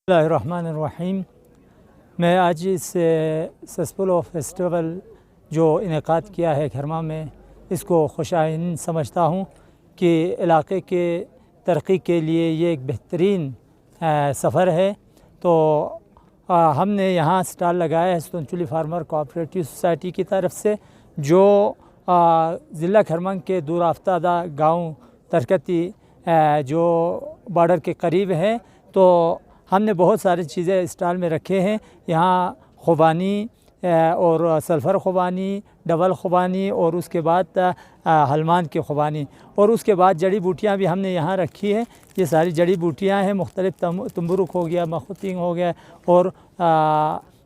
बिस्मिल्लाहिर्रहमानिर्रहीम। मैं आज इस सस्पुलो फेस्टिवल जो इनेकाद किया है खरमा में, इसको खुशाइन समझता हूँ कि इलाक़े के तरक्की के लिए ये एक बेहतरीन सफ़र है। तो हमने यहाँ स्टॉल लगाया है स्तुनचुली फार्मर कोऑपरेटिव सोसाइटी की तरफ से, जो ज़िला खरमंग के दूर आफ्तादा गाँव तरकती जो बॉर्डर के करीब है। तो हमने बहुत सारी चीज़ें स्टॉल में रखे हैं। यहाँ खुबानी और सल्फ़र खुबानी, डबल खुबानी और उसके बाद हलमान की खुबानी और उसके बाद जड़ी बूटियाँ भी हमने यहाँ रखी है। ये सारी जड़ी बूटियाँ हैं, मुख्तलिफ तंबुरुक हो गया, मखुतिंग हो गया और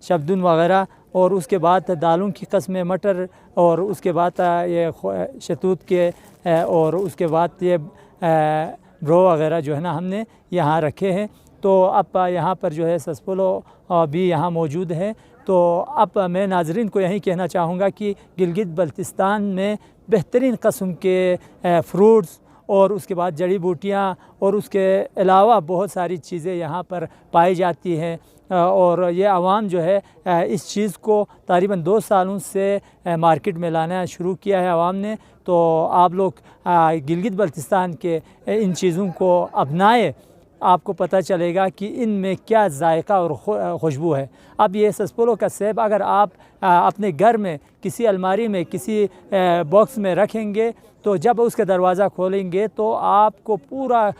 शबदुन वग़ैरह, और उसके बाद दालों की कस्में, मटर, और उसके बाद ये शतूत के और उसके बाद ये ब्रो वग़ैरह जो है ना हमने यहाँ रखे हैं। तो अब यहाँ पर जो है सस्पुलो भी यहाँ मौजूद है। तो अब मैं नाज़रीन को यही कहना चाहूँगा कि गिलगित बल्तिस्तान में बेहतरीन कस्म के फ्रूट्स और उसके बाद जड़ी बूटियाँ और उसके अलावा बहुत सारी चीज़ें यहाँ पर पाई जाती हैं। और ये आवाम जो है इस चीज़ को तकरीबन 2 सालों से मार्केट में लाना शुरू किया है आवाम ने। तो आप लोग गिलगित बल्तिस्तान के इन चीज़ों को अपनाएं, आपको पता चलेगा कि इनमें क्या जायका और खुशबू है। अब ये सस्पुलो का सेब अगर आप अपने घर में किसी अलमारी में किसी बॉक्स में रखेंगे, तो जब उसका दरवाज़ा खोलेंगे तो आपको पूरा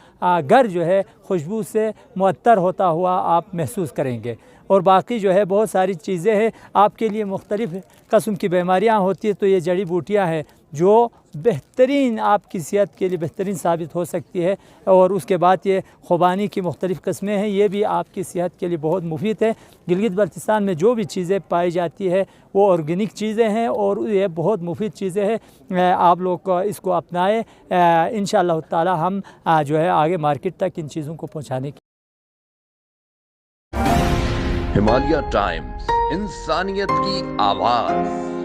घर जो है खुशबू से मुअत्तर होता हुआ आप महसूस करेंगे। और बाकी जो है बहुत सारी चीज़ें हैं आपके लिए, मुख्तलिफ़ किस्म की बीमारियाँ होती है, तो ये जड़ी बूटियाँ हैं जो बेहतरीन आपकी सेहत के लिए बेहतरीन साबित हो सकती है। और उसके बाद ये खुबानी की मुख्तलिफ़ किस्में हैं, ये भी आपकी सेहत के लिए बहुत मुफीद है। गिलगित बल्तिस्तान में जो भी चीज़ें पाई जाती है वो ऑर्गेनिक चीज़ें हैं और ये बहुत मुफीद चीज़ें हैं। आप लोग इसको अपनाएं, इंशाअल्लाह ताला हम जो है आगे मार्केट तक इन चीज़ों को पहुँचाने की। हिमालय टाइम्स, इंसानियत की आवाज़।